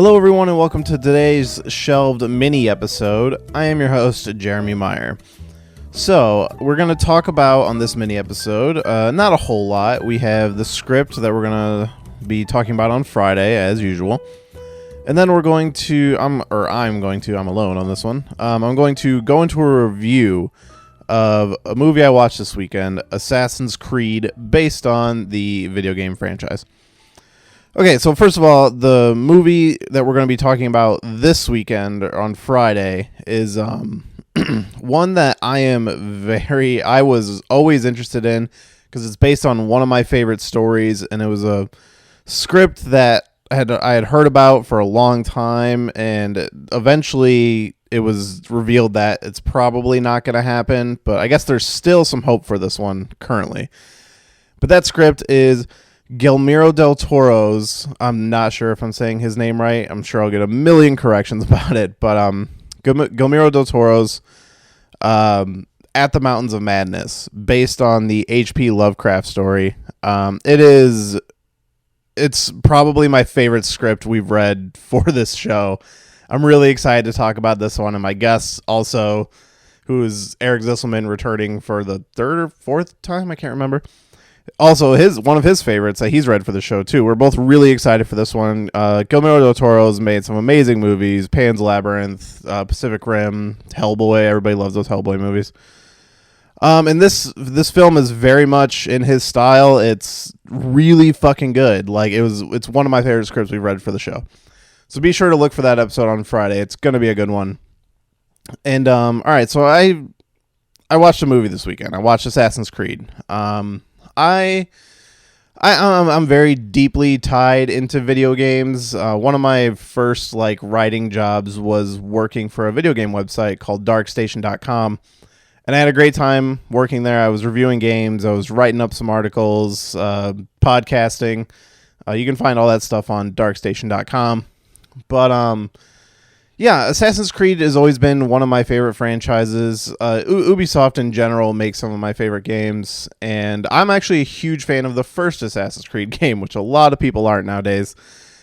Hello, everyone, and welcome to today's shelved mini episode. I am your host, Jeremy Meyer. So, we're going to talk about, on this mini episode, not a whole lot. We have the script that we're going to be talking about on Friday, as usual. And then we're going to, I'm alone on this one. I'm going to go into a review of a movie I watched this weekend, Assassin's Creed, based on the video game franchise. Okay, so first of all, the movie that we're going to be talking about this weekend on Friday is one that I was always interested in because it's based on one of my favorite stories, and it was a script that I had heard about for a long time, and eventually it was revealed that it's probably not going to happen, but I guess there's still some hope for this one currently. But that script is Guillermo del Toro's, I'm not sure if I'm saying his name right. I'm sure I'll get a million corrections about it. But Guillermo del Toro's At the Mountains of Madness, based on the H.P. Lovecraft story. It's probably my favorite script we've read for this show. I'm really excited to talk about this one. And my guest also, who is Eric Zisselman, returning for the third or fourth time. I can't remember. Also, one of his favorites that he's read for the show, too. We're both really excited for this one. Guillermo del Toro's made some amazing movies. Pan's Labyrinth, Pacific Rim, Hellboy. Everybody loves those Hellboy movies. And this film is very much in his style. It's really fucking good. It's one of my favorite scripts we've read for the show. So be sure to look for that episode on Friday. It's going to be a good one. And, all right, so I watched a movie this weekend. I watched Assassin's Creed. I'm very deeply tied into video games. One of my first writing jobs was working for a video game website called darkstation.com. And I had a great time working there. I was reviewing games. I was writing up some articles, podcasting. You can find all that stuff on darkstation.com. But yeah, Assassin's Creed has always been one of my favorite franchises. Ubisoft in general makes some of my favorite games, and I'm actually a huge fan of the first Assassin's Creed game, which a lot of people aren't nowadays.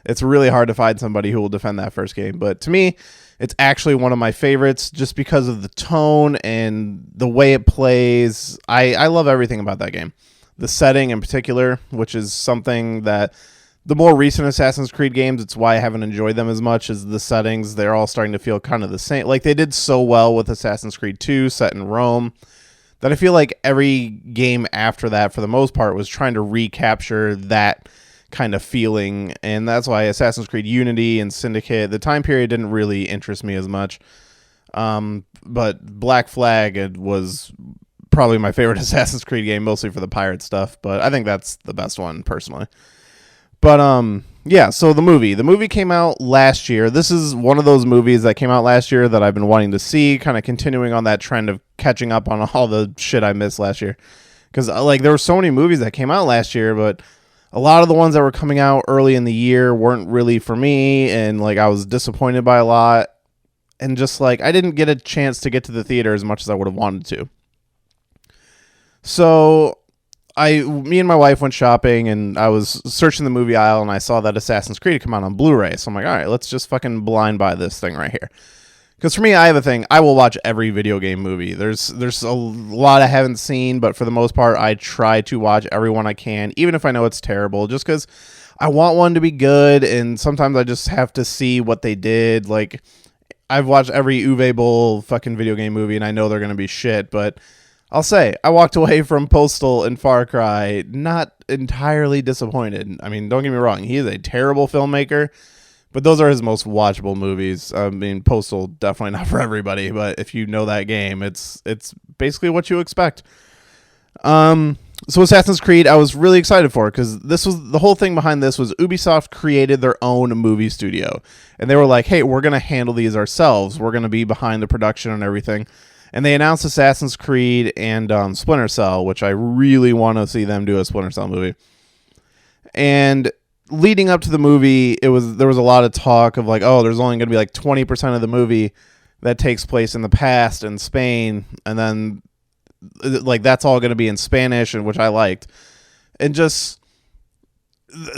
It's really hard to find somebody who will defend that first game, but to me, it's actually one of my favorites just because of the tone and the way it plays. I love everything about that game. The setting in particular, which is something that the more recent Assassin's Creed games, it's why I haven't enjoyed them as much, as the settings, they're all starting to feel kind of the same. Like, they did so well with Assassin's Creed 2, set in Rome, that I feel like every game after that, for the most part, was trying to recapture that kind of feeling. And that's why Assassin's Creed Unity and Syndicate, the time period didn't really interest me as much. But Black Flag was probably my favorite Assassin's Creed game, mostly for the pirate stuff. But I think that's the best one, personally. But, yeah, so the movie came out last year. This is one of those movies that came out last year that I've been wanting to see, kind of continuing on that trend of catching up on all the shit I missed last year. Because, there were so many movies that came out last year, but a lot of the ones that were coming out early in the year weren't really for me, and, I was disappointed by a lot. And just, I didn't get a chance to get to the theater as much as I would have wanted to. So me and my wife went shopping, and I was searching the movie aisle, and I saw that Assassin's Creed had come out on Blu-ray. So I'm like, all right, let's just fucking blind buy this thing right here. Because for me, I have a thing. I will watch every video game movie. There's a lot I haven't seen, but for the most part, I try to watch every one I can, even if I know it's terrible, just because I want one to be good, and sometimes I just have to see what they did. I've watched every Uwe Boll fucking video game movie, and I know they're going to be shit, but I'll say, I walked away from Postal and Far Cry not entirely disappointed. I mean, don't get me wrong, he is a terrible filmmaker, but those are his most watchable movies. I mean, Postal, definitely not for everybody, but if you know that game, it's basically what you expect. So Assassin's Creed, I was really excited for, because the whole thing behind this was Ubisoft created their own movie studio, and they were like, hey, we're going to handle these ourselves. We're going to be behind the production and everything. And they announced Assassin's Creed and Splinter Cell, which I really want to see them do a Splinter Cell movie. And leading up to the movie, there was a lot of talk of there's only going to be 20% of the movie that takes place in the past in Spain, and then that's all going to be in Spanish, and which I liked. And just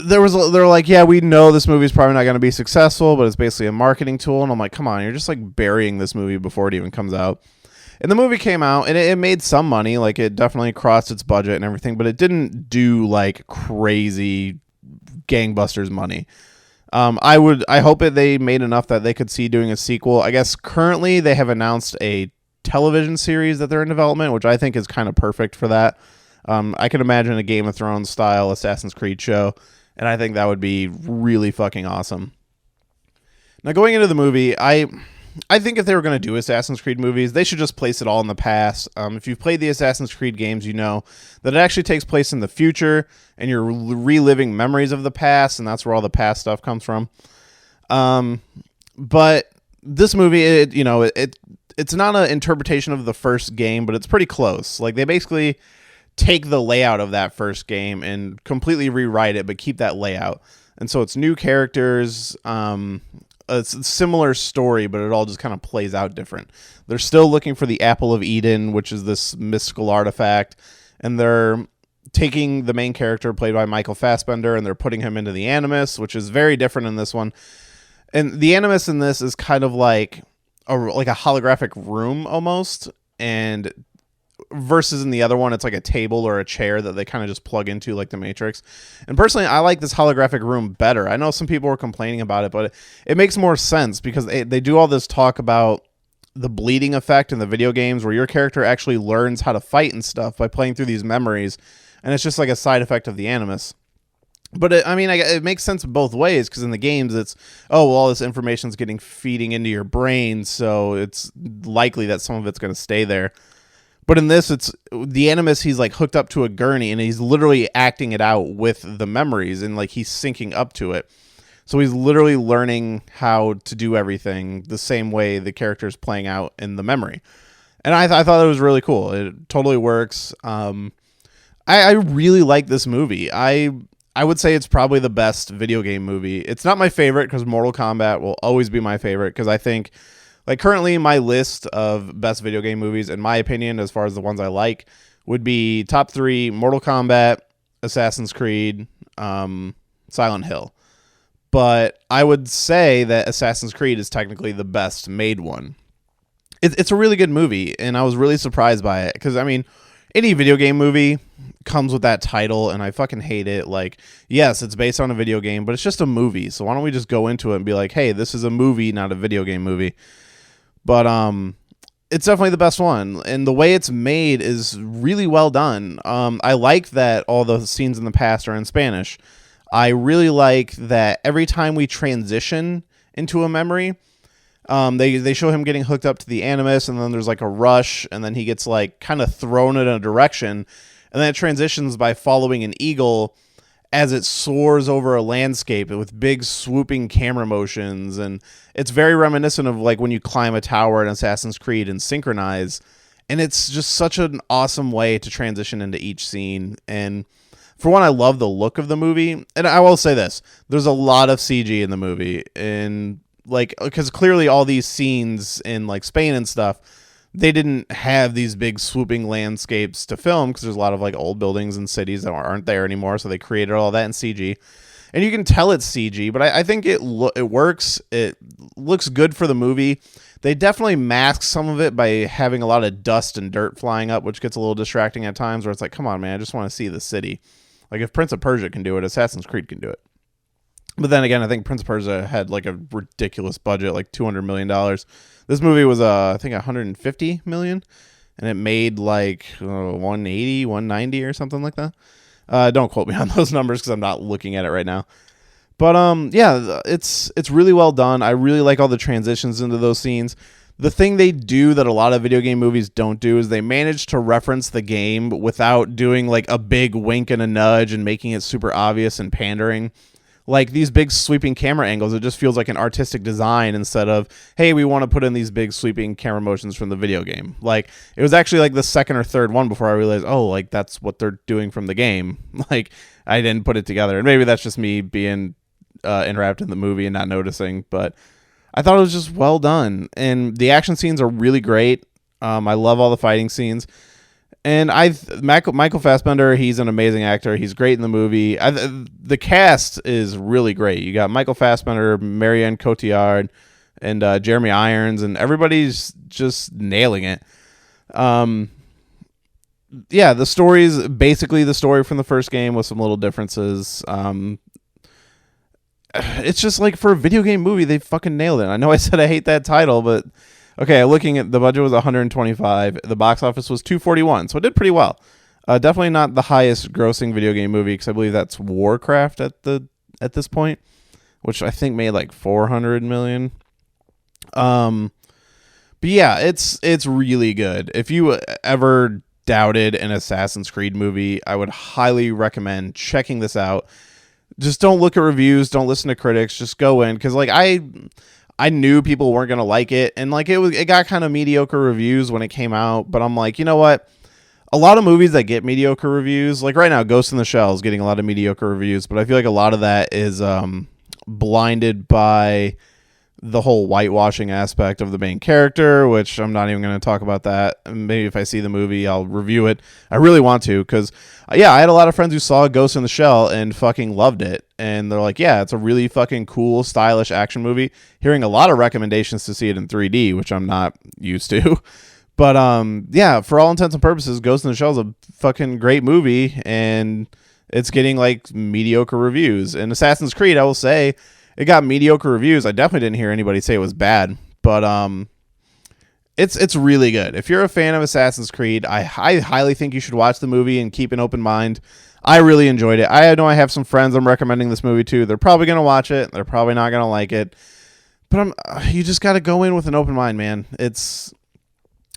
they're like, yeah, we know this movie's probably not going to be successful, but it's basically a marketing tool. And I'm like, come on, you're just like burying this movie before it even comes out. And the movie came out, and it made some money. Like, it definitely crossed its budget and everything, but it didn't do like crazy gangbusters money. I hope that they made enough that they could see doing a sequel. I guess currently they have announced a television series that they're in development, which I think is kind of perfect for that. I can imagine a Game of Thrones style Assassin's Creed show, and I think that would be really fucking awesome. Now, going into the movie, I think if they were going to do Assassin's Creed movies, they should just place it all in the past. If you've played the Assassin's Creed games, you know that it actually takes place in the future, and you're reliving memories of the past, and that's where all the past stuff comes from. But this movie, it's not an interpretation of the first game, but it's pretty close. Like, they basically take the layout of that first game and completely rewrite it, but keep that layout. And so it's new characters, it's a similar story, but it all just kind of plays out different. They're still looking for the Apple of Eden, which is this mystical artifact, and they're taking the main character played by Michael Fassbender, and they're putting him into the Animus, which is very different in this one. And the Animus in this is kind of like a holographic room almost, and versus in the other one, it's like a table or a chair that they kind of just plug into like the Matrix. And personally, I like this holographic room better. I know some people were complaining about it, but it makes more sense because they do all this talk about the bleeding effect in the video games where your character actually learns how to fight and stuff by playing through these memories. And it's just like a side effect of the Animus. But it makes sense both ways, because in the games it's, all this information's feeding into your brain, so it's likely that some of it's going to stay there. But in this, it's the Animus, he's like hooked up to a gurney, and he's literally acting it out with the memories, and like he's syncing up to it. So he's literally learning how to do everything the same way the character's playing out in the memory. And I thought it was really cool. It totally works. I really like this movie. I would say it's probably the best video game movie. It's not my favorite because Mortal Kombat will always be my favorite, because I think, like, currently my list of best video game movies, in my opinion, as far as the ones I like, would be top 3 Mortal Kombat, Assassin's Creed, Silent Hill. But I would say that Assassin's Creed is technically the best made one. It's a really good movie, and I was really surprised by it, because, any video game movie comes with that title, and I fucking hate it. Like, yes, it's based on a video game, but it's just a movie, so why don't we just go into it and be like, hey, this is a movie, not a video game movie. But it's definitely the best one, and the way it's made is really well done. I like that all the scenes in the past are in Spanish. I really like that every time we transition into a memory, they show him getting hooked up to the Animus, and then there's like a rush, and then he gets like kind of thrown in a direction, and then it transitions by following an eagle as it soars over a landscape with big swooping camera motions. And it's very reminiscent of like when you climb a tower in Assassin's Creed and synchronize. And it's just such an awesome way to transition into each scene. And for one, I love the look of the movie. And I will say this, there's a lot of CG in the movie, and like, because clearly all these scenes in like Spain and stuff, they didn't have these big swooping landscapes to film, because there's a lot of like old buildings and cities that aren't there anymore. So they created all that in CG, and you can tell it's CG, but I think it works. It looks good for the movie. They definitely mask some of it by having a lot of dust and dirt flying up, which gets a little distracting at times, where it's like, come on, man, I just want to see the city. Like, if Prince of Persia can do it, Assassin's Creed can do it. But then again, I think Prince of Persia had like a ridiculous budget, like $200 million. This movie was, I think, $150 million, and it made like 180, 190 or something like that. Don't quote me on those numbers, because I'm not looking at it right now. But yeah, it's really well done. I really like all the transitions into those scenes. The thing they do that a lot of video game movies don't do is they manage to reference the game without doing like a big wink and a nudge and making it super obvious and pandering. Like these big sweeping camera angles, it just feels like an artistic design instead of, hey, we want to put in these big sweeping camera motions from the video game. Like, it was actually like the second or third one before I realized, oh, like that's what they're doing from the game. Like, I didn't put it together. And maybe that's just me being enwrapped in the movie and not noticing, but I thought it was just well done. And the action scenes are really great. I love all the fighting scenes. And Michael Fassbender, he's an amazing actor. He's great in the movie. The cast is really great. You got Michael Fassbender, Marianne Cotillard, and Jeremy Irons, and everybody's just nailing it. Yeah, the story's basically the story from the first game with some little differences. It's just like for a video game movie, they fucking nailed it. I know I said I hate that title, but okay, looking at the budget was 125, the box office was 241, so it did pretty well. Definitely not the highest grossing video game movie, because I believe that's Warcraft at this point, which I think made like 400 million. But yeah, it's really good. If you ever doubted an Assassin's Creed movie, I would highly recommend checking this out. Just don't look at reviews, don't listen to critics, just go in, because like I knew people weren't gonna like it, and like it got kind of mediocre reviews when it came out, but I'm like, you know what? A lot of movies that get mediocre reviews, like right now, Ghost in the Shell is getting a lot of mediocre reviews, but I feel like a lot of that is blinded by the whole whitewashing aspect of the main character, which I'm not even going to talk about that. Maybe if I see the movie, I'll review it. I really want to, because yeah, I had a lot of friends who saw Ghost in the Shell and fucking loved it, and they're like, yeah, it's a really fucking cool, stylish action movie. Hearing a lot of recommendations to see it in 3D, which I'm not used to. But yeah, for all intents and purposes, Ghost in the Shell is a fucking great movie, and it's getting like mediocre reviews. And Assassin's Creed, I will say, it got mediocre reviews. I definitely didn't hear anybody say it was bad, but it's really good. If you're a fan of Assassin's Creed, I highly think you should watch the movie and keep an open mind. I really enjoyed it. I know I have some friends I'm recommending this movie to. They're probably going to watch it. They're probably not going to like it. But you just got to go in with an open mind, man. It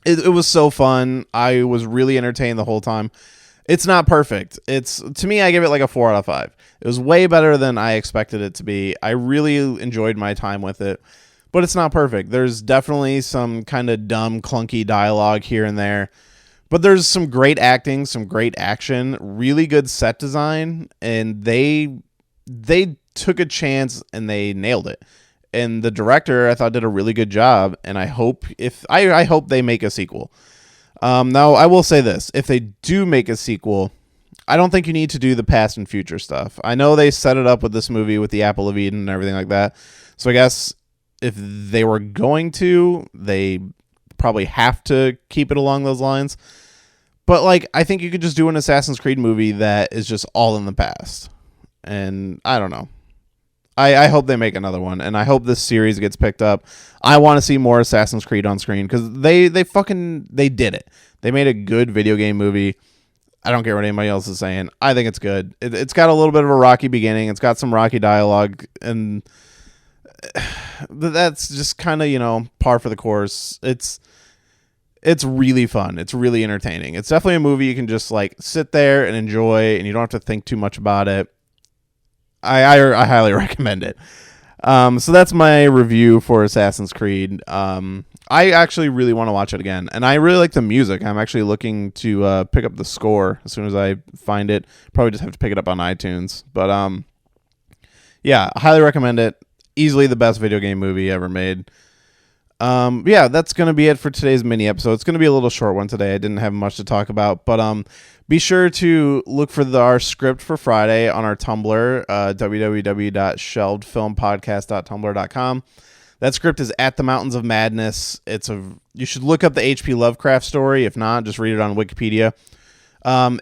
was so fun. I was really entertained the whole time. It's not perfect. To me, I give it like a 4 out of 5. It was way better than I expected it to be. I really enjoyed my time with it, but it's not perfect. There's definitely some kind of dumb, clunky dialogue here and there, but there's some great acting, some great action, really good set design, and they took a chance and they nailed it. And the director, I thought, did a really good job, and I hope they make a sequel. Now, I will say this. If they do make a sequel, I don't think you need to do the past and future stuff. I know they set it up with this movie with the Apple of Eden and everything like that. So I guess if they were going to, they probably have to keep it along those lines. But like, I think you could just do an Assassin's Creed movie that is just all in the past. And I don't know. I hope they make another one, and I hope this series gets picked up. I want to see more Assassin's Creed on screen, because they did it. They made a good video game movie. I don't care what anybody else is saying. I think it's good. It's got a little bit of a rocky beginning. It's got some rocky dialogue, and that's just kind of, par for the course. It's really fun. It's really entertaining. It's definitely a movie you can just like sit there and enjoy, and you don't have to think too much about it. I highly recommend it. So that's my review for Assassin's Creed. I actually really want to watch it again, and I really like the music. I'm actually looking to pick up the score as soon as I find it. Probably just have to pick it up on iTunes, but yeah, I highly recommend it. Easily the best video game movie ever made. Yeah, that's going to be it for today's mini episode. It's going to be a little short one today. I didn't have much to talk about, but be sure to look for our script for Friday on our Tumblr, www.shelvedfilmpodcast.tumblr.com. That script is At the Mountains of Madness. You should look up the H.P. Lovecraft story. If not, just read it on Wikipedia.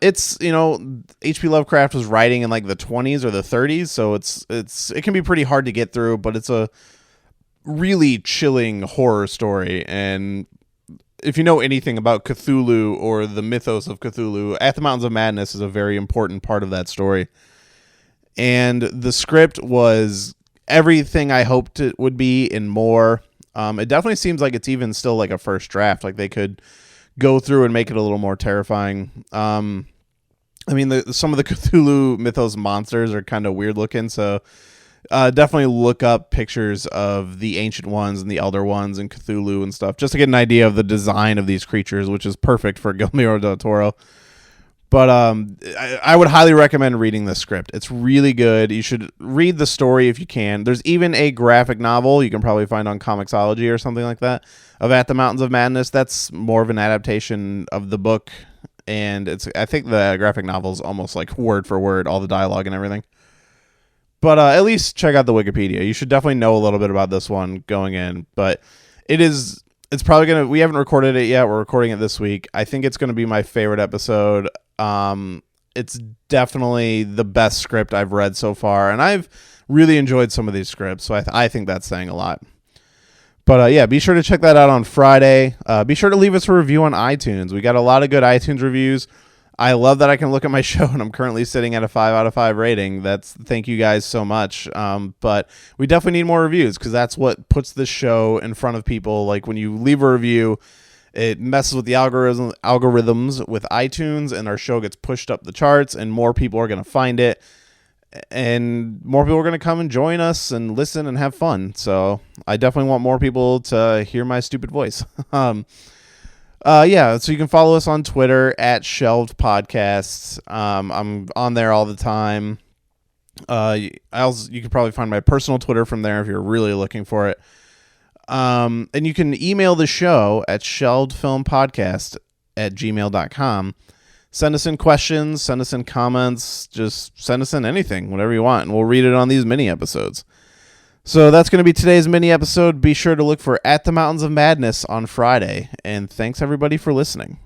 It's, H.P. Lovecraft was writing in like the 20s or the 30s, so it can be pretty hard to get through, but it's a really chilling horror story. And if you know anything about Cthulhu or the mythos of Cthulhu, At the Mountains of Madness is a very important part of that story. And the script was everything I hoped it would be and more. It definitely seems like it's even still like a first draft. Like they could go through and make it a little more terrifying. Some of the Cthulhu mythos monsters are kind of weird looking, so definitely look up pictures of the Ancient Ones and the Elder Ones and Cthulhu and stuff, just to get an idea of the design of these creatures, which is perfect for Guillermo del Toro. But I would highly recommend reading this script. It's really good. You should read the story if you can. There's even a graphic novel you can probably find on Comixology or something like that of At the Mountains of Madness. That's more of an adaptation of the book, and I think the graphic novel is almost like word for word, all the dialogue and everything. But at least check out the Wikipedia. You should definitely know a little bit about this one going in. But it's probably going to, we haven't recorded it yet. We're recording it this week. I think it's going to be my favorite episode. It's definitely the best script I've read so far. And I've really enjoyed some of these scripts. So I think that's saying a lot. But yeah, be sure to check that out on Friday. Be sure to leave us a review on iTunes. We got a lot of good iTunes reviews. I love that I can look at my show and I'm currently sitting at a 5 out of 5 rating. Thank you guys so much. But we definitely need more reviews because that's what puts this show in front of people. Like when you leave a review, it messes with the algorithms with iTunes, and our show gets pushed up the charts, and more people are going to find it, and more people are going to come and join us and listen and have fun. So I definitely want more people to hear my stupid voice. Yeah, so you can follow us on Twitter at Shelved Podcasts. I'm on there all the time. You can probably find my personal Twitter from there if you're really looking for it. And you can email the show at shelvedfilmpodcast@gmail.com. Send us in questions, send us in comments, just send us in anything, whatever you want, and we'll read it on these mini episodes. So that's going to be today's mini episode. Be sure to look for At the Mountains of Madness on Friday. And thanks everybody for listening.